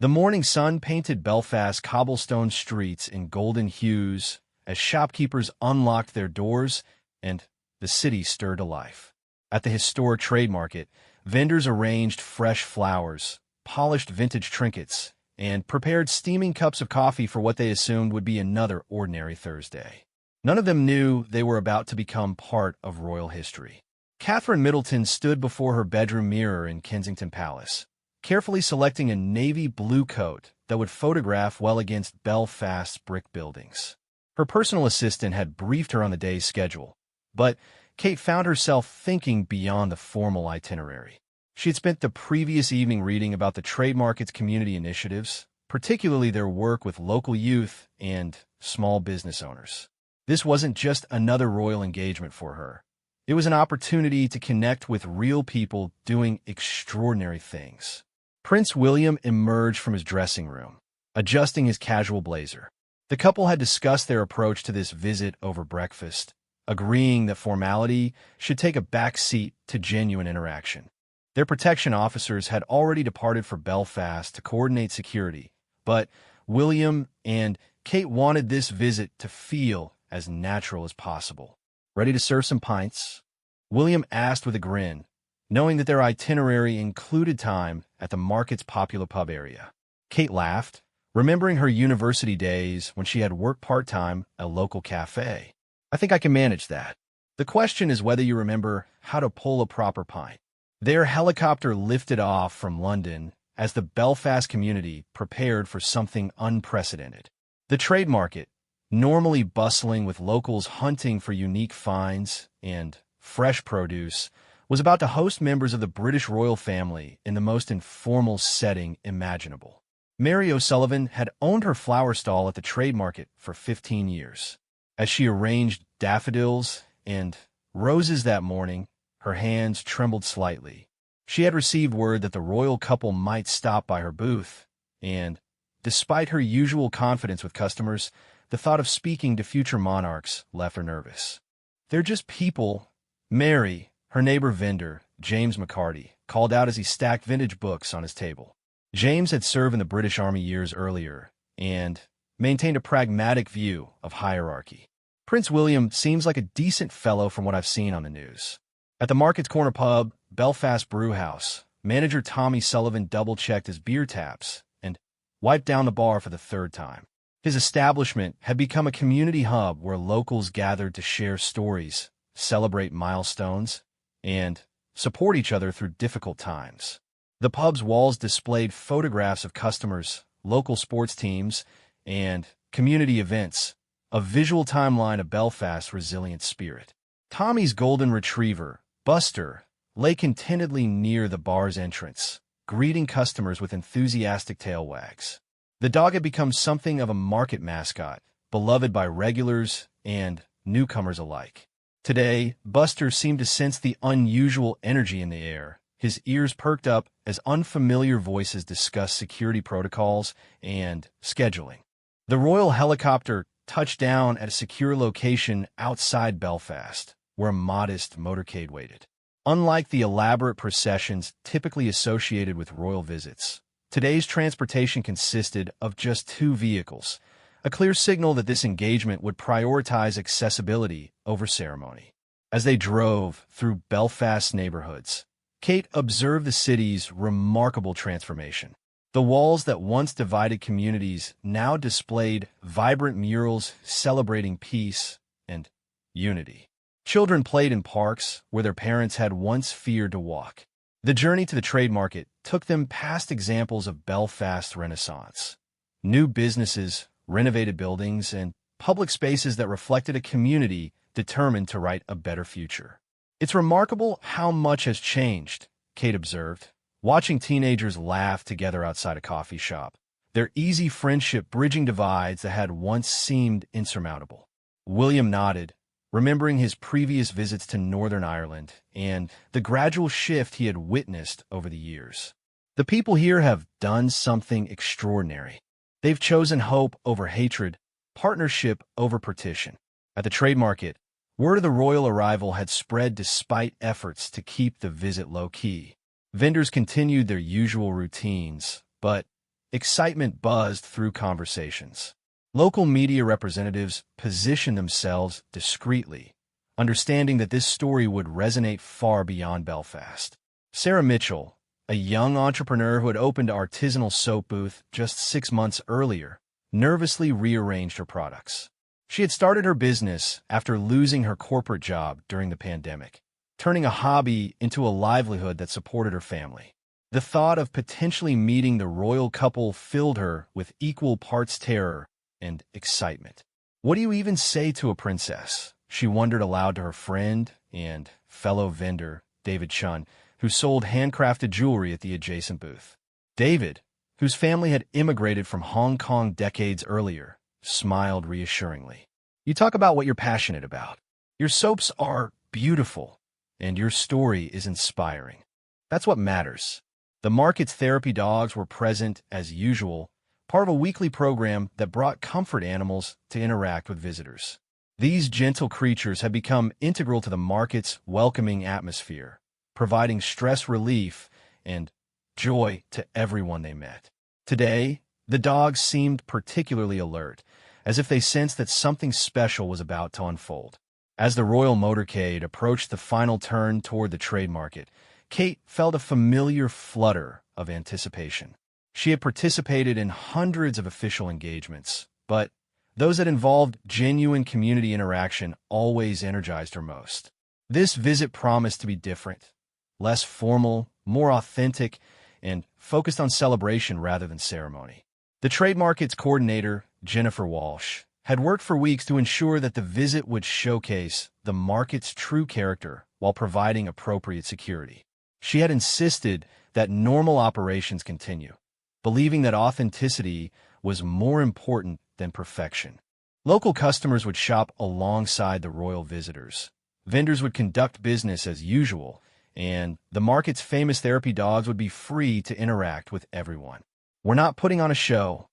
The morning sun painted Belfast cobblestone streets in golden hues as shopkeepers unlocked their doors and the city stirred to life. At the historic Trademarket, vendors arranged fresh flowers, polished vintage trinkets, and prepared steaming cups of coffee for what they assumed would be another ordinary Thursday. None of them knew they were about to become part of royal history. Catherine Middleton stood before her bedroom mirror in Kensington Palace, carefully selecting a navy blue coat that would photograph well against Belfast's brick buildings. Her personal assistant had briefed her on the day's schedule, but Kate found herself thinking beyond the formal itinerary. She had spent the previous evening reading about the Trademarket's community initiatives, particularly their work with local youth and small business owners. This wasn't just another royal engagement for her. It was an opportunity to connect with real people doing extraordinary things. Prince William emerged from his dressing room, adjusting his casual blazer. The couple had discussed their approach to this visit over breakfast, agreeing that formality should take a back seat to genuine interaction. Their protection officers had already departed for Belfast to coordinate security, but William and Kate wanted this visit to feel as natural as possible. "Ready to serve some pints?" William asked with a grin, knowing that their itinerary included time at the market's popular pub area. Kate laughed, remembering her university days when she had worked part-time at a local cafe. "I think I can manage that. The question is whether you remember how to pull a proper pint." Their helicopter lifted off from London as the Belfast community prepared for something unprecedented. The Trademarket, normally bustling with locals hunting for unique finds and fresh produce, was about to host members of the British royal family in the most informal setting imaginable. Mary O'Sullivan had owned her flower stall at the Trademarket for 15 years. As she arranged daffodils and roses that morning, her hands trembled slightly. She had received word that the royal couple might stop by her booth, and, despite her usual confidence with customers, the thought of speaking to future monarchs left her nervous. "They're just people," Mary, her neighbor vendor, James McCarty, called out as he stacked vintage books on his table. James had served in the British Army years earlier and maintained a pragmatic view of hierarchy. "Prince William seems like a decent fellow from what I've seen on the news." At the Market's Corner pub, Belfast Brewhouse, manager Tommy Sullivan double-checked his beer taps and wiped down the bar for the third time. His establishment had become a community hub where locals gathered to share stories, celebrate milestones, and support each other through difficult times. The pub's walls displayed photographs of customers, local sports teams, and community events, a visual timeline of Belfast's resilient spirit. Tommy's golden retriever, Buster, lay contentedly near the bar's entrance, greeting customers with enthusiastic tail wags. The dog had become something of a market mascot, beloved by regulars and newcomers alike. Today, Buster seemed to sense the unusual energy in the air. His ears perked up as unfamiliar voices discussed security protocols and scheduling. The royal helicopter touched down at a secure location outside Belfast, where a modest motorcade waited. Unlike the elaborate processions typically associated with royal visits, today's transportation consisted of just 2 vehicles, a clear signal that this engagement would prioritize accessibility over ceremony. As they drove through Belfast's neighborhoods, Kate observed the city's remarkable transformation. The walls that once divided communities now displayed vibrant murals celebrating peace and unity. Children played in parks where their parents had once feared to walk. The journey to the Trademarket took them past examples of Belfast's Renaissance. New businesses, renovated buildings, and public spaces that reflected a community determined to write a better future. "It's remarkable how much has changed," Kate observed, watching teenagers laugh together outside a coffee shop, their easy friendship bridging divides that had once seemed insurmountable. William nodded, remembering his previous visits to Northern Ireland and the gradual shift he had witnessed over the years. "The people here have done something extraordinary. They've chosen hope over hatred, partnership over partition." At the Trademarket, word of the royal arrival had spread despite efforts to keep the visit low-key. Vendors continued their usual routines, but excitement buzzed through conversations. Local media representatives positioned themselves discreetly, understanding that this story would resonate far beyond Belfast. Sarah Mitchell, a young entrepreneur who had opened an artisanal soap booth just 6 months earlier, nervously rearranged her products. She had started her business after losing her corporate job during the pandemic, turning a hobby into a livelihood that supported her family. The thought of potentially meeting the royal couple filled her with equal parts terror and excitement. What do you even say to a princess? She wondered aloud to her friend and fellow vendor, David Chun, who sold handcrafted jewelry at the adjacent booth. David, whose family had immigrated from Hong Kong decades earlier, smiled reassuringly. You talk about what you're passionate about. Your soaps are beautiful, and your story is inspiring. That's what matters. The market's therapy dogs were present as usual, part of a weekly program that brought comfort animals to interact with visitors. These gentle creatures had become integral to the market's welcoming atmosphere, providing stress relief and joy to everyone they met. Today, the dogs seemed particularly alert, as if they sensed that something special was about to unfold. As the royal motorcade approached the final turn toward the Trademarket, Kate felt a familiar flutter of anticipation. She had participated in hundreds of official engagements, but those that involved genuine community interaction always energized her most. This visit promised to be different, less formal, more authentic, and focused on celebration rather than ceremony. The Trademarket's coordinator, Jennifer Walsh, had worked for weeks to ensure that the visit would showcase the market's true character while providing appropriate security. She had insisted that normal operations continue, believing that authenticity was more important than perfection. Local customers would shop alongside the royal visitors. Vendors would conduct business as usual, and the market's famous therapy dogs would be free to interact with everyone. We're not putting on a show,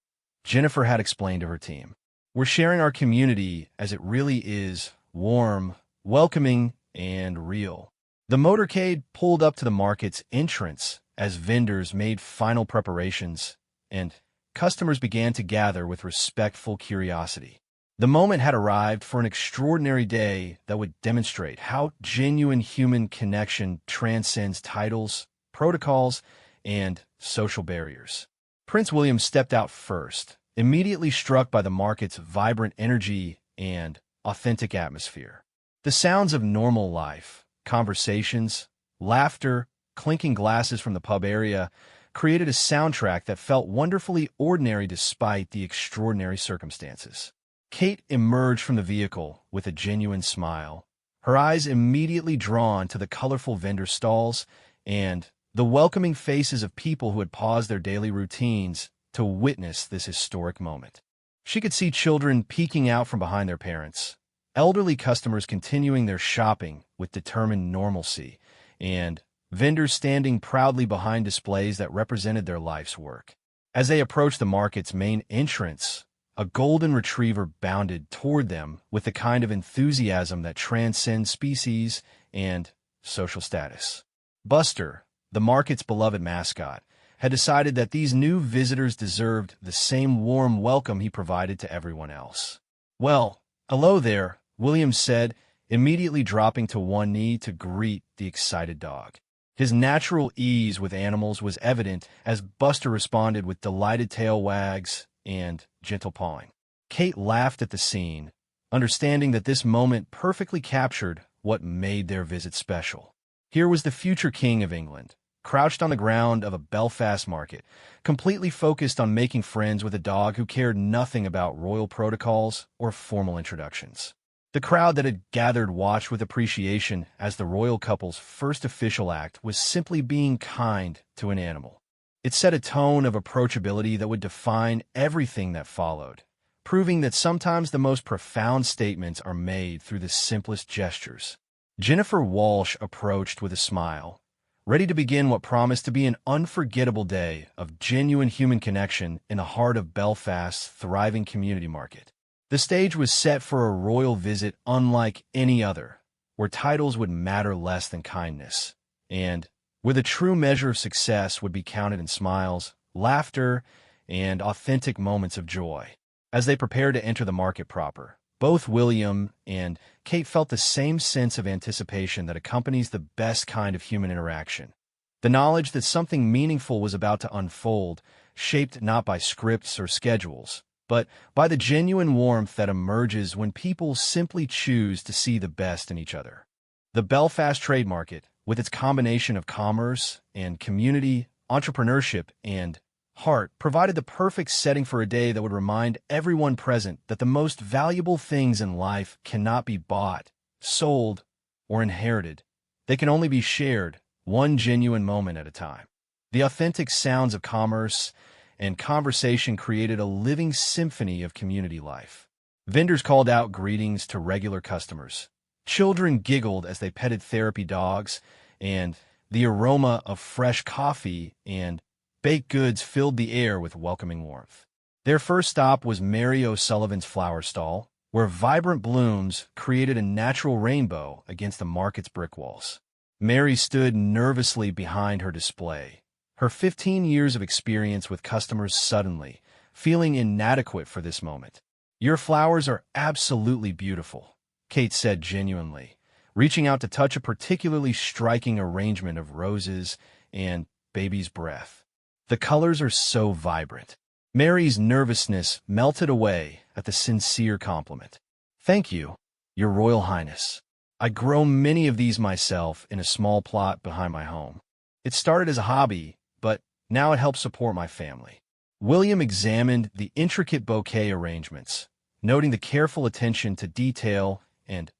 Jennifer had explained to her team. We're sharing our community as it really is, warm, welcoming, and real. The motorcade pulled up to the market's entrance as vendors made final preparations, and customers began to gather with respectful curiosity. The moment had arrived for an extraordinary day that would demonstrate how genuine human connection transcends titles, protocols, and social barriers. Prince William stepped out first, immediately struck by the market's vibrant energy and authentic atmosphere. The sounds of normal life, conversations, laughter, clinking glasses from the pub area created a soundtrack that felt wonderfully ordinary despite the extraordinary circumstances. Kate emerged from the vehicle with a genuine smile, her eyes immediately drawn to the colorful vendor stalls and the welcoming faces of people who had paused their daily routines to witness this historic moment. She could see children peeking out from behind their parents, elderly customers continuing their shopping with determined normalcy, and vendors standing proudly behind displays that represented their life's work. As they approached the market's main entrance, a golden retriever bounded toward them with the kind of enthusiasm that transcends species and social status. Buster, the market's beloved mascot, had decided that these new visitors deserved the same warm welcome he provided to everyone else. "Well, hello there," Williams said, immediately dropping to one knee to greet the excited dog. His natural ease with animals was evident as Buster responded with delighted tail wags and gentle pawing. Kate laughed at the scene, understanding that this moment perfectly captured what made their visit special. Here was the future king of England, crouched on the ground of a Belfast market, completely focused on making friends with a dog who cared nothing about royal protocols or formal introductions. The crowd that had gathered watched with appreciation as the royal couple's first official act was simply being kind to an animal. It set a tone of approachability that would define everything that followed, proving that sometimes the most profound statements are made through the simplest gestures. Jennifer Walsh approached with a smile, ready to begin what promised to be an unforgettable day of genuine human connection in the heart of Belfast's thriving community market. The stage was set for a royal visit unlike any other, where titles would matter less than kindness, and where the true measure of success would be counted in smiles, laughter, and authentic moments of joy. As they prepared to enter the market proper, both William and Kate felt the same sense of anticipation that accompanies the best kind of human interaction. The knowledge that something meaningful was about to unfold, shaped not by scripts or schedules, but by the genuine warmth that emerges when people simply choose to see the best in each other. The Belfast Trademarket, with its combination of commerce and community, entrepreneurship, and heart, provided the perfect setting for a day that would remind everyone present that the most valuable things in life cannot be bought, sold, or inherited. They can only be shared, one genuine moment at a time. The authentic sounds of commerce and conversation created a living symphony of community life. Vendors called out greetings to regular customers. Children giggled as they petted therapy dogs, and the aroma of fresh coffee and baked goods filled the air with welcoming warmth. Their first stop was Mary O'Sullivan's flower stall, where vibrant blooms created a natural rainbow against the market's brick walls. Mary stood nervously behind her display, her 15 years of experience with customers suddenly feeling inadequate for this moment. "Your flowers are absolutely beautiful," Kate said genuinely, reaching out to touch a particularly striking arrangement of roses and baby's breath. "The colors are so vibrant." Mary's nervousness melted away at the sincere compliment. "Thank you, Your Royal Highness. I grow many of these myself in a small plot behind my home. It started as a hobby, but now it helps support my family." William examined the intricate bouquet arrangements, noting the careful attention to detail and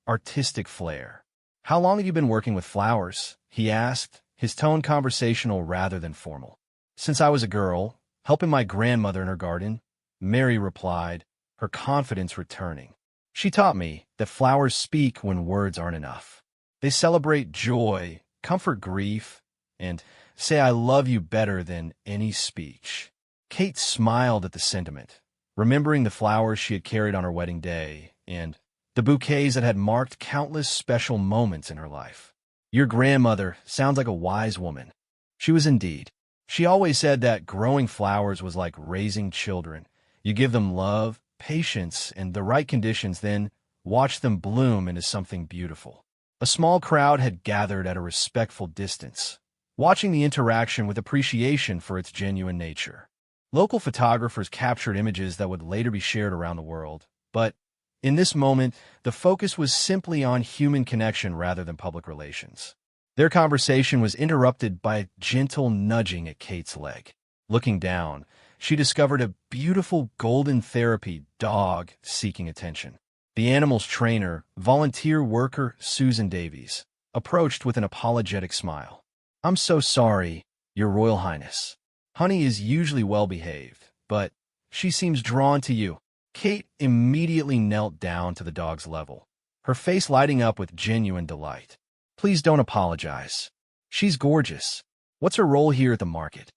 artistic flair. "How long have you been working with flowers?" he asked, his tone conversational rather than formal. "Since I was a girl, helping my grandmother in her garden," Mary replied, her confidence returning. "She taught me that flowers speak when words aren't enough. They celebrate joy, comfort grief, and say I love you better than any speech." Kate smiled at the sentiment, remembering the flowers she had carried on her wedding day and the bouquets that had marked countless special moments in her life. "Your grandmother sounds like a wise woman." She was indeed. She always said that growing flowers was like raising children. You give them love, patience, and the right conditions, then watch them bloom into something beautiful. A small crowd had gathered at a respectful distance, watching the interaction with appreciation for its genuine nature. Local photographers captured images that would later be shared around the world, but in this moment, the focus was simply on human connection rather than public relations. Their conversation was interrupted by a gentle nudging at Kate's leg. Looking down, she discovered a beautiful golden therapy dog seeking attention. The animal's trainer, volunteer worker Susan Davies, approached with an apologetic smile. "I'm so sorry, Your Royal Highness. Honey is usually well-behaved, but she seems drawn to you." Kate immediately knelt down to the dog's level, her face lighting up with genuine delight. "Please don't apologize. She's gorgeous. What's her role here at the market?"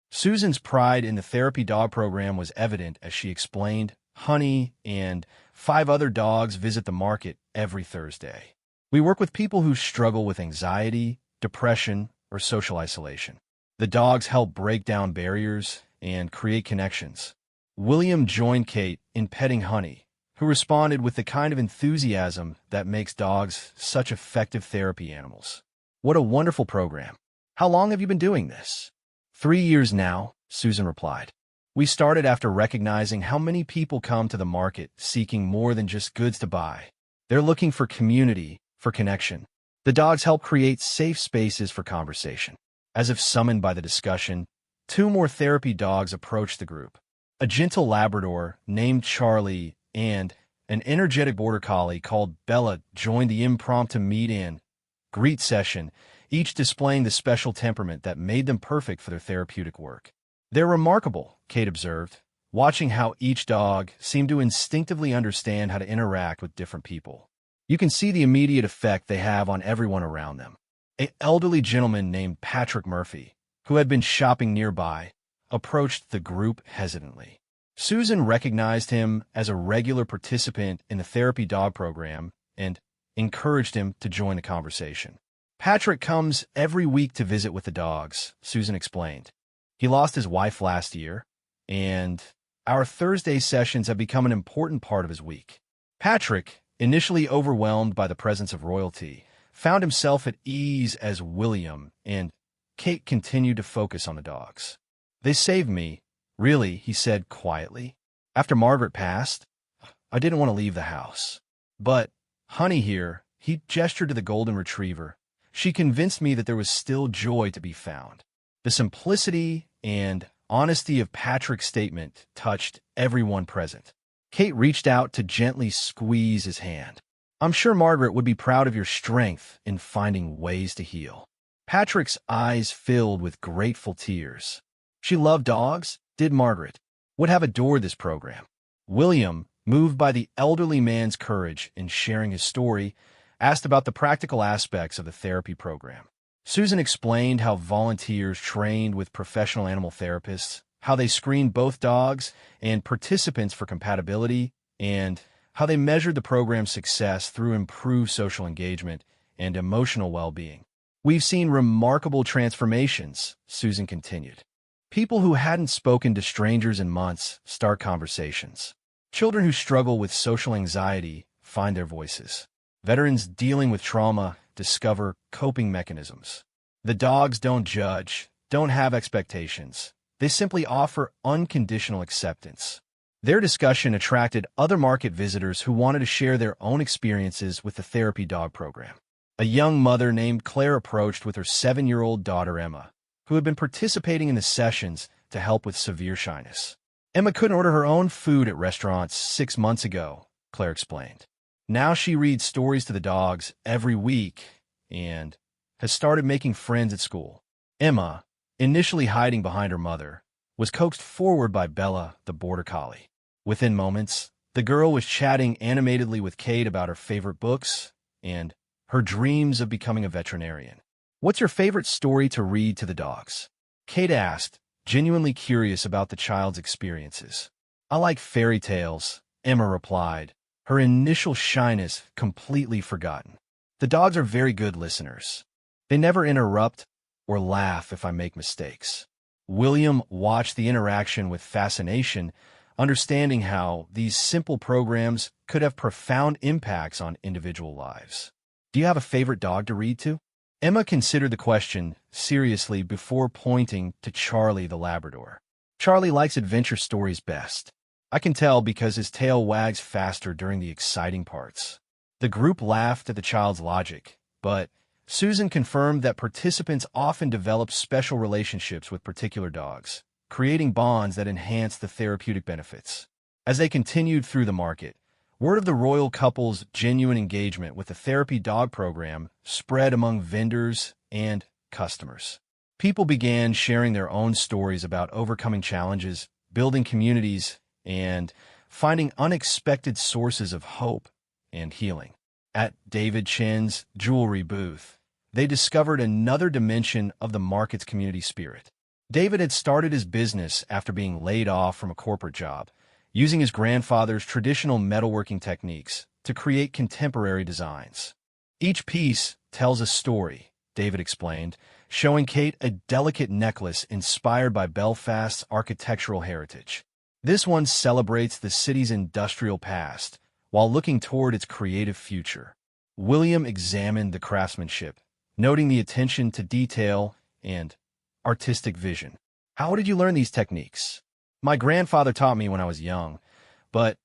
Susan's pride in the therapy dog program was evident as she explained, "Honey and 5 other dogs visit the market every Thursday. We work with people who struggle with anxiety, depression, or social isolation. The dogs help break down barriers and create connections." William joined Kate in petting Honey, who responded with the kind of enthusiasm that makes dogs such effective therapy animals. "What a wonderful program. How long have you been doing this?" 3 years now, Susan replied. "We started after recognizing how many people come to the market seeking more than just goods to buy. They're looking for community, for connection. The dogs help create safe spaces for conversation." As if summoned by the discussion, 2 more therapy dogs approached the group. A gentle Labrador named Charlie and an energetic border collie called Bella joined the impromptu meet-and-greet session, each displaying the special temperament that made them perfect for their therapeutic work. "They're remarkable," Kate observed, watching how each dog seemed to instinctively understand how to interact with different people. "You can see the immediate effect they have on everyone around them." An elderly gentleman named Patrick Murphy, who had been shopping nearby, approached the group hesitantly. Susan recognized him as a regular participant in the therapy dog program and encouraged him to join the conversation. "Patrick comes every week to visit with the dogs," Susan explained. "He lost his wife last year, and our Thursday sessions have become an important part of his week. Patrick, initially overwhelmed by the presence of royalty, found himself at ease as William and Kate continued to focus on the dogs. They saved me, really, he said quietly. After Margaret passed, I didn't want to leave the house. But, honey here, he gestured to the golden retriever. She convinced me that there was still joy to be found. The simplicity and honesty of Patrick's statement touched everyone present. Kate reached out to gently squeeze his hand. I'm sure Margaret would be proud of your strength in finding ways to heal. Patrick's eyes filled with grateful tears. She loved dogs, did Margaret, would have adored this program. William, moved by the elderly man's courage in sharing his story, asked about the practical aspects of the therapy program. Susan explained how volunteers trained with professional animal therapists, how they screened both dogs and participants for compatibility, and how they measured the program's success through improved social engagement and emotional well-being. We've seen remarkable transformations, Susan continued. People who hadn't spoken to strangers in months start conversations. Children who struggle with social anxiety find their voices. Veterans dealing with trauma discover coping mechanisms. The dogs don't judge, don't have expectations. They simply offer unconditional acceptance. Their discussion attracted other market visitors who wanted to share their own experiences with the therapy dog program. A young mother named Claire approached with her 7-year-old daughter Emma, who had been participating in the sessions to help with severe shyness. Emma couldn't order her own food at restaurants 6 months ago, Claire explained. Now she reads stories to the dogs every week and has started making friends at school. Emma, initially hiding behind her mother, was coaxed forward by Bella, the border collie. Within moments, the girl was chatting animatedly with Kate about her favorite books and her dreams of becoming a veterinarian. What's your favorite story to read to the dogs? Kate asked, genuinely curious about the child's experiences. I like fairy tales, Emma replied, her initial shyness completely forgotten. The dogs are very good listeners. They never interrupt or laugh if I make mistakes. William watched the interaction with fascination, understanding how these simple programs could have profound impacts on individual lives. Do you have a favorite dog to read to? Emma considered the question seriously before pointing to Charlie the Labrador. Charlie likes adventure stories best. I can tell because his tail wags faster during the exciting parts. The group laughed at the child's logic, but Susan confirmed that participants often develop special relationships with particular dogs, creating bonds that enhance the therapeutic benefits. As they continued through the market, word of the royal couple's genuine engagement with the therapy dog program spread among vendors and customers. People began sharing their own stories about overcoming challenges, building communities, and finding unexpected sources of hope and healing. At David Chen's jewelry booth, they discovered another dimension of the market's community spirit. David had started his business after being laid off from a corporate job, using his grandfather's traditional metalworking techniques to create contemporary designs. Each piece tells a story, David explained, showing Kate a delicate necklace inspired by Belfast's architectural heritage. This one celebrates the city's industrial past while looking toward its creative future. William examined the craftsmanship, noting the attention to detail and artistic vision. How did you learn these techniques? My grandfather taught me when I was young, but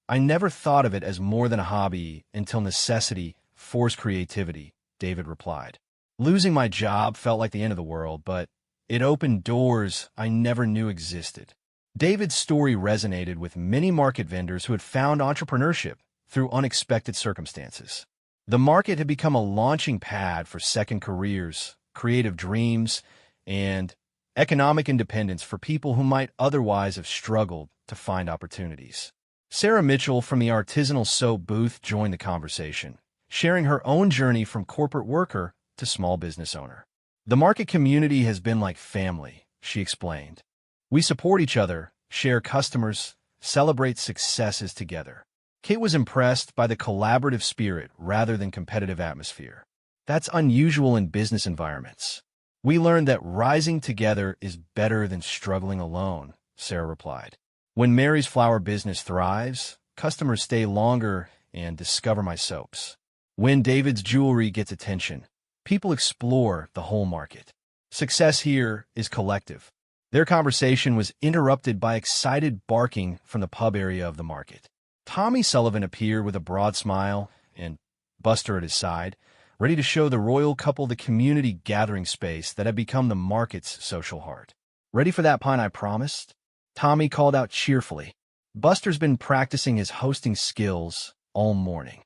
I never thought of it as more than a hobby until necessity forced creativity, David replied. Losing my job felt like the end of the world, but it opened doors I never knew existed. David's story resonated with many market vendors who had found entrepreneurship through unexpected circumstances. The market had become a launching pad for second careers, creative dreams, and economic independence for people who might otherwise have struggled to find opportunities. Sarah Mitchell from the artisanal soap booth joined the conversation, sharing her own journey from corporate worker to small business owner. The market community has been like family, she explained. We support each other, share customers, celebrate successes together. Kate was impressed by the collaborative spirit rather than competitive atmosphere. That's unusual in business environments. We learned that rising together is better than struggling alone, Sarah replied. When Mary's flower business thrives, customers stay longer and discover my soaps. When David's jewelry gets attention, people explore the whole market. Success here is collective. Their conversation was interrupted by excited barking from the pub area of the market. Tommy Sullivan appeared with a broad smile and Buster at his side, ready to show the royal couple the community gathering space that had become the market's social heart. "Ready for that pint I promised?" Tommy called out cheerfully. Buster's been practicing his hosting skills all morning.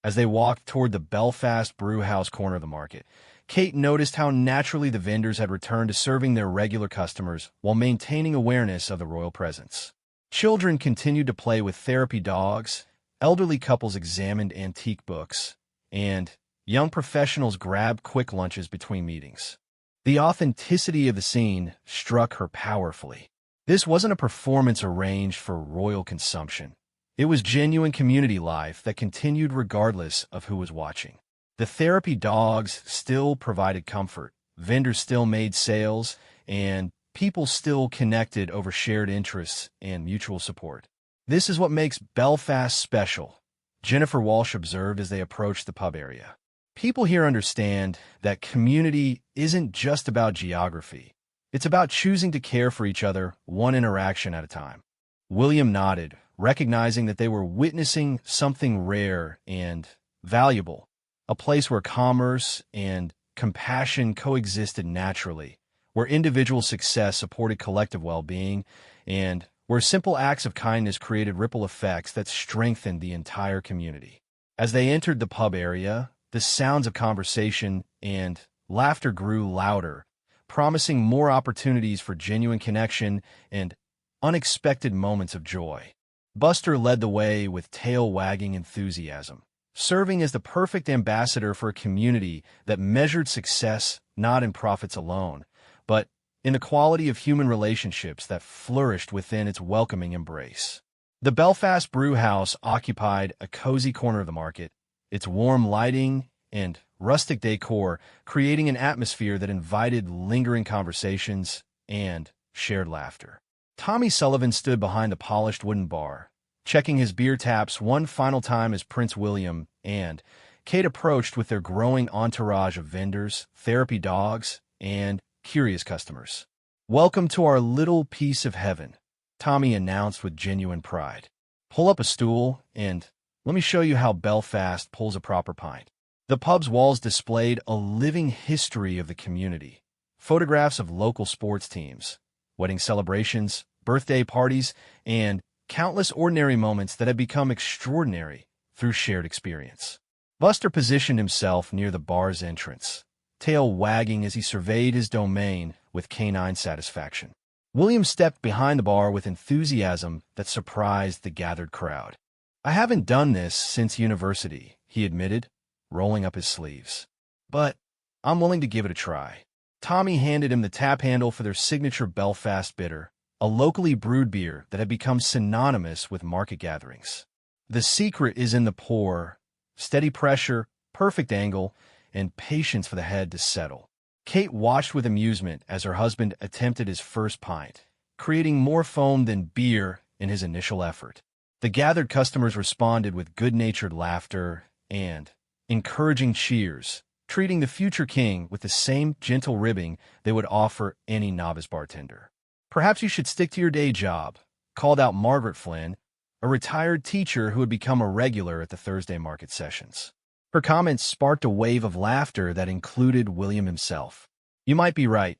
As they walked toward the Belfast brew house corner of the market, Kate noticed how naturally the vendors had returned to serving their regular customers while maintaining awareness of the royal presence. Children continued to play with therapy dogs, elderly couples examined antique books, and young professionals grabbed quick lunches between meetings. The authenticity of the scene struck her powerfully. This wasn't a performance arranged for royal consumption. It was genuine community life that continued regardless of who was watching. The therapy dogs still provided comfort, vendors still made sales, and people still connected over shared interests and mutual support. "This is what makes Belfast special," Jennifer Walsh observed as they approached the pub area. "People here understand that community isn't just about geography. It's about choosing to care for each other one interaction at a time." William nodded, recognizing that they were witnessing something rare and valuable, a place where commerce and compassion coexisted naturally, where individual success supported collective well-being, and where simple acts of kindness created ripple effects that strengthened the entire community. As they entered the pub area, the sounds of conversation and laughter grew louder, promising more opportunities for genuine connection and unexpected moments of joy. Buster led the way with tail-wagging enthusiasm, serving as the perfect ambassador for a community that measured success not in profits alone, but in the quality of human relationships that flourished within its welcoming embrace. The Belfast Brew House occupied a cozy corner of the market, its warm lighting and rustic decor creating an atmosphere that invited lingering conversations and shared laughter. Tommy Sullivan stood behind the polished wooden bar, checking his beer taps one final time as Prince William and Kate approached with their growing entourage of vendors, therapy dogs, and curious customers. "Welcome to our little piece of heaven," Tommy announced with genuine pride. "Pull up a stool and let me show you how Belfast pulls a proper pint." The pub's walls displayed a living history of the community, photographs of local sports teams, wedding celebrations, birthday parties, and countless ordinary moments that had become extraordinary through shared experience. Buster positioned himself near the bar's entrance, tail wagging as he surveyed his domain with canine satisfaction. William stepped behind the bar with enthusiasm that surprised the gathered crowd. "I haven't done this since university," he admitted, rolling up his sleeves. "But I'm willing to give it a try." Tommy handed him the tap handle for their signature Belfast bitter, a locally brewed beer that had become synonymous with market gatherings. "The secret is in the pour, steady pressure, perfect angle, and patience for the head to settle." Kate watched with amusement as her husband attempted his first pint, creating more foam than beer in his initial effort. The gathered customers responded with good-natured laughter and encouraging cheers, treating the future king with the same gentle ribbing they would offer any novice bartender. "Perhaps you should stick to your day job," called out Margaret Flynn, a retired teacher who had become a regular at the Thursday market sessions. Her comments sparked a wave of laughter that included William himself. "You might be right,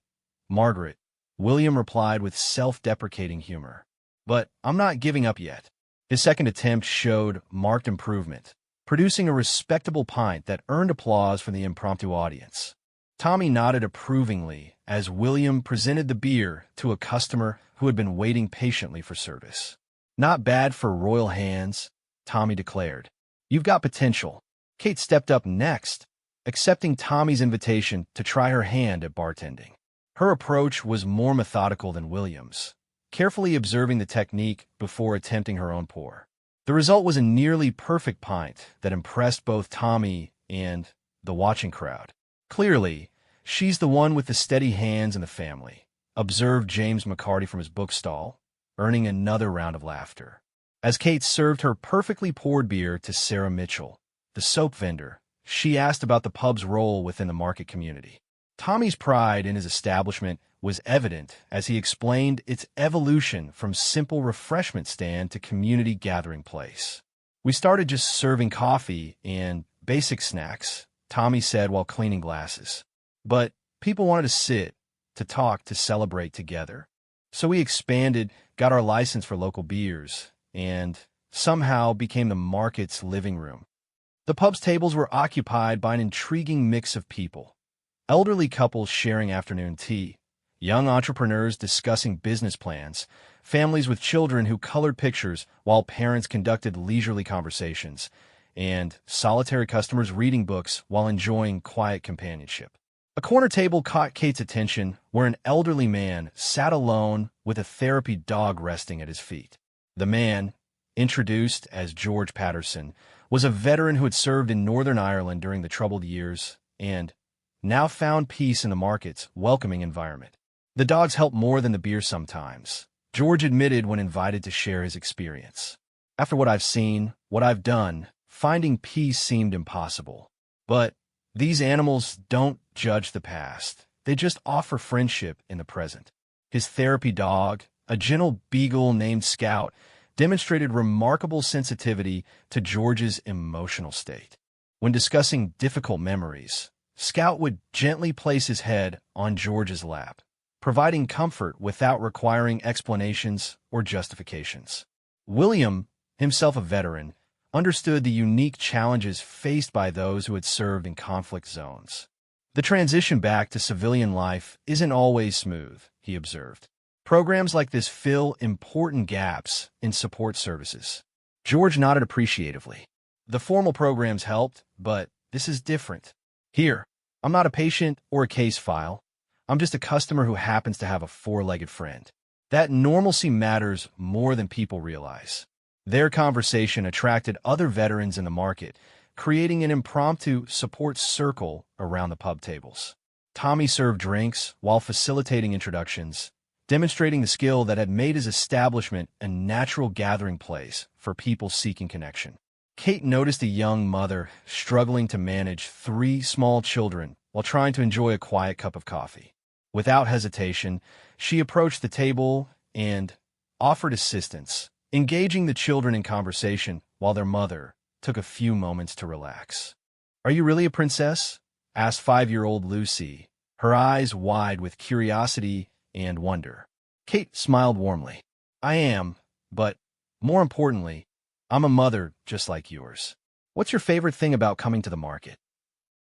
Margaret," William replied with self-deprecating humor. "But I'm not giving up yet." His second attempt showed marked improvement, producing a respectable pint that earned applause from the impromptu audience. Tommy nodded approvingly as William presented the beer to a customer who had been waiting patiently for service. "Not bad for royal hands," Tommy declared. "You've got potential." Kate stepped up next, accepting Tommy's invitation to try her hand at bartending. Her approach was more methodical than William's, carefully observing the technique before attempting her own pour. The result was a nearly perfect pint that impressed both Tommy and the watching crowd. "Clearly, she's the one with the steady hands in the family," observed James McCarty from his bookstall, earning another round of laughter. As Kate served her perfectly poured beer to Sarah Mitchell, the soap vendor, she asked about the pub's role within the market community. Tommy's pride in his establishment was evident as he explained its evolution from simple refreshment stand to community gathering place. "We started just serving coffee and basic snacks," Tommy said while cleaning glasses. "But people wanted to sit, to talk, to celebrate together. So we expanded, got our license for local beers, and somehow became the market's living room." The pub's tables were occupied by an intriguing mix of people. Elderly couples sharing afternoon tea, young entrepreneurs discussing business plans, families with children who colored pictures while parents conducted leisurely conversations, and solitary customers reading books while enjoying quiet companionship. A corner table caught Kate's attention where an elderly man sat alone with a therapy dog resting at his feet. The man, introduced as George Patterson, was a veteran who had served in Northern Ireland during the troubled years and now found peace in the market's welcoming environment. "The dogs help more than the beer sometimes," George admitted when invited to share his experience. "After what I've seen, what I've done, finding peace seemed impossible. But these animals don't judge the past. They just offer friendship in the present." His therapy dog, a gentle beagle named Scout, demonstrated remarkable sensitivity to George's emotional state. When discussing difficult memories, Scout would gently place his head on George's lap, providing comfort without requiring explanations or justifications. William, himself a veteran, understood the unique challenges faced by those who had served in conflict zones. "The transition back to civilian life isn't always smooth," he observed. "Programs like this fill important gaps in support services." George nodded appreciatively. "The formal programs helped, but this is different. Here, I'm not a patient or a case file. I'm just a customer who happens to have a four-legged friend." That normalcy matters more than people realize. Their conversation attracted other veterans in the market, creating an impromptu support circle around the pub tables. Tommy served drinks while facilitating introductions, demonstrating the skill that had made his establishment a natural gathering place for people seeking connection. Kate noticed a young mother struggling to manage 3 small children while trying to enjoy a quiet cup of coffee. Without hesitation, she approached the table and offered assistance, engaging the children in conversation while their mother took a few moments to relax. "Are you really a princess?" asked 5-year-old Lucy, her eyes wide with curiosity and wonder. Kate smiled warmly. "I am, but more importantly, I'm a mother just like yours. What's your favorite thing about coming to the market?"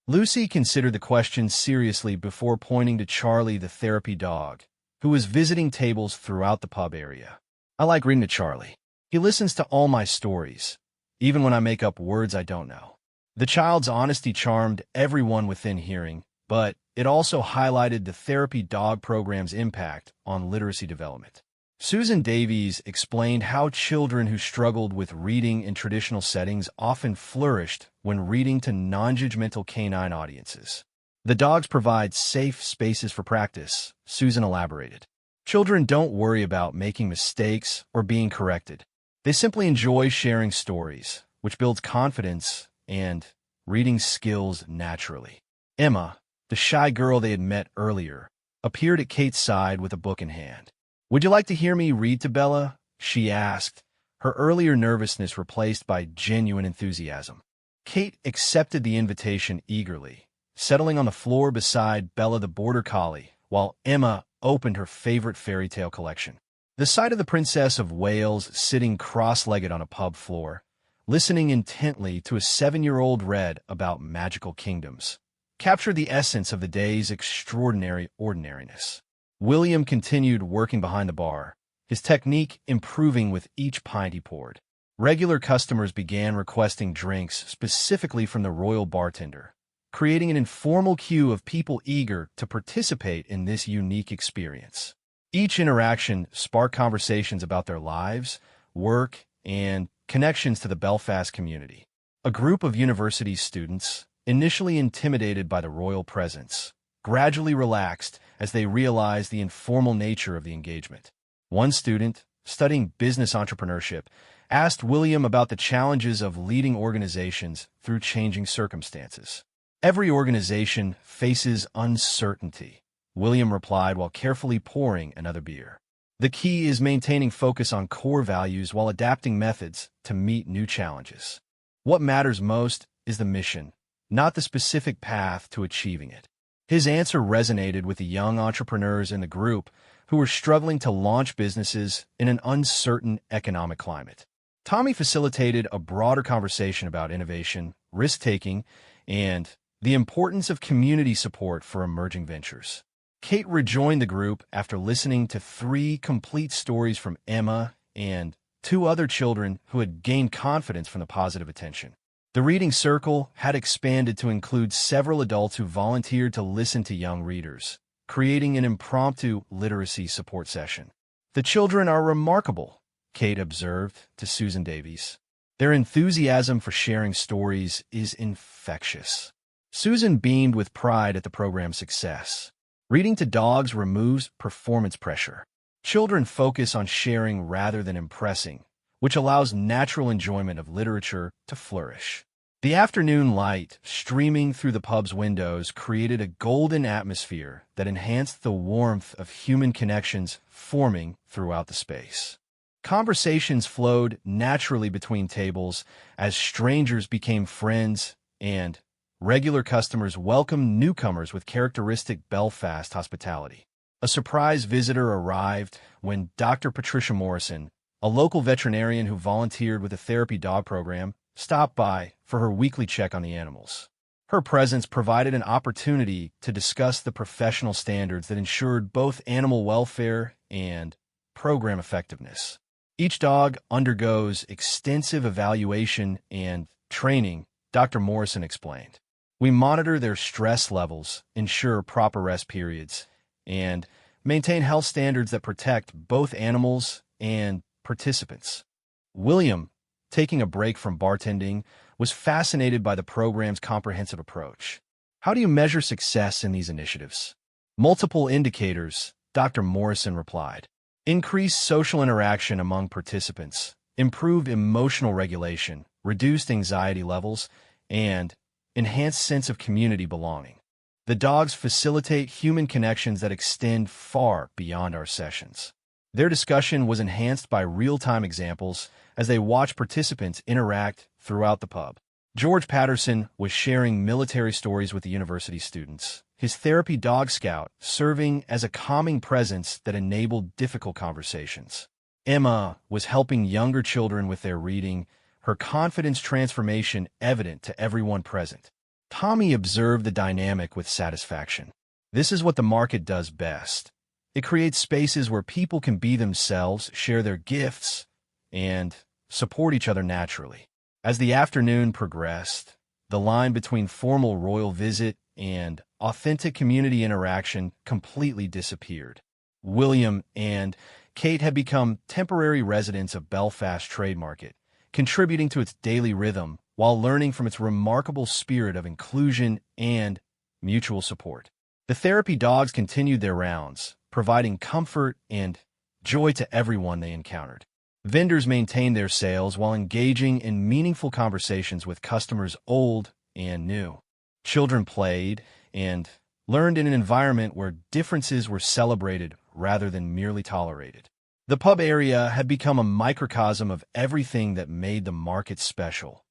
Lucy considered the question seriously before pointing to Charlie the therapy dog, who was visiting tables throughout the pub area. "I like reading to Charlie. He listens to all my stories, even when I make up words I don't know." The child's honesty charmed everyone within hearing, but it also highlighted the therapy dog program's impact on literacy development. Susan Davies explained how children who struggled with reading in traditional settings often flourished when reading to non-judgmental canine audiences. "The dogs provide safe spaces for practice," Susan elaborated. "Children don't worry about making mistakes or being corrected. They simply enjoy sharing stories, which builds confidence and reading skills naturally." Emma, the shy girl they had met earlier, appeared at Kate's side with a book in hand. "Would you like to hear me read to Bella?" she asked, her earlier nervousness replaced by genuine enthusiasm. Kate accepted the invitation eagerly, settling on the floor beside Bella the border collie, while Emma opened her favorite fairy tale collection. The sight of the Princess of Wales sitting cross-legged on a pub floor, listening intently to a 7-year-old read about magical kingdoms, captured the essence of the day's extraordinary ordinariness. William continued working behind the bar, his technique improving with each pint he poured. Regular customers began requesting drinks specifically from the royal bartender, creating an informal queue of people eager to participate in this unique experience. Each interaction sparked conversations about their lives, work, and connections to the Belfast community. A group of university students, initially intimidated by the royal presence, gradually relaxed as they realized the informal nature of the engagement. One student, studying business entrepreneurship, asked William about the challenges of leading organizations through changing circumstances. Every organization faces uncertainty, William replied while carefully pouring another beer. The key is maintaining focus on core values while adapting methods to meet new challenges. What matters most is the mission, not the specific path to achieving it. His answer resonated with the young entrepreneurs in the group who were struggling to launch businesses in an uncertain economic climate. Tommy facilitated a broader conversation about innovation, risk-taking, and the importance of community support for emerging ventures. Kate rejoined the group after listening to 3 complete stories from Emma and 2 other children who had gained confidence from the positive attention. The reading circle had expanded to include several adults who volunteered to listen to young readers, creating an impromptu literacy support session. "The children are remarkable," Kate observed to Susan Davies. "Their enthusiasm for sharing stories is infectious." Susan beamed with pride at the program's success. Reading to dogs removes performance pressure. Children focus on sharing rather than impressing, which allows natural enjoyment of literature to flourish. The afternoon light streaming through the pub's windows created a golden atmosphere that enhanced the warmth of human connections forming throughout the space. Conversations flowed naturally between tables as strangers became friends and regular customers welcomed newcomers with characteristic Belfast hospitality. A surprise visitor arrived when Dr. Patricia Morrison, a local veterinarian who volunteered with a therapy dog program, stopped by for her weekly check on the animals. Her presence provided an opportunity to discuss the professional standards that ensured both animal welfare and program effectiveness. Each dog undergoes extensive evaluation and training, Dr. Morrison explained. "We monitor their stress levels, ensure proper rest periods, and maintain health standards that protect both animals and participants." William, taking a break from bartending, was fascinated by the program's comprehensive approach. "How do you measure success in these initiatives?" "Multiple indicators," Dr. Morrison replied. "Increased social interaction among participants, improved emotional regulation, reduced anxiety levels, and enhanced sense of community belonging. The dogs facilitate human connections that extend far beyond our sessions." Their discussion was enhanced by real-time examples as they watched participants interact throughout the pub. George Patterson was sharing military stories with the university students, his therapy dog Scout serving as a calming presence that enabled difficult conversations. Emma was helping younger children with their reading, her confidence transformation evident to everyone present. Tommy observed the dynamic with satisfaction. This is what the market does best. It creates spaces where people can be themselves, share their gifts, and support each other naturally. As the afternoon progressed, the line between formal royal visit and authentic community interaction completely disappeared. William and Kate had become temporary residents of Belfast Trademarket, contributing to its daily rhythm while learning from its remarkable spirit of inclusion and mutual support. The therapy dogs continued their rounds, providing comfort and joy to everyone they encountered. Vendors maintained their sales while engaging in meaningful conversations with customers old and new. Children played and learned in an environment where differences were celebrated rather than merely tolerated. The pub area had become a microcosm of everything that made the market special.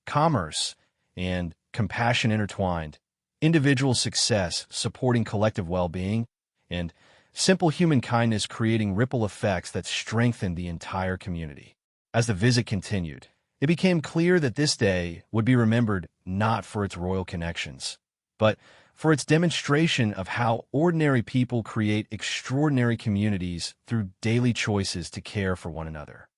Commerce and compassion intertwined, individual success supporting collective well-being, and simple human kindness creating ripple effects that strengthened the entire community. As the visit continued, it became clear that this day would be remembered not for its royal connections, but for its demonstration of how ordinary people create extraordinary communities through daily choices to care for one another.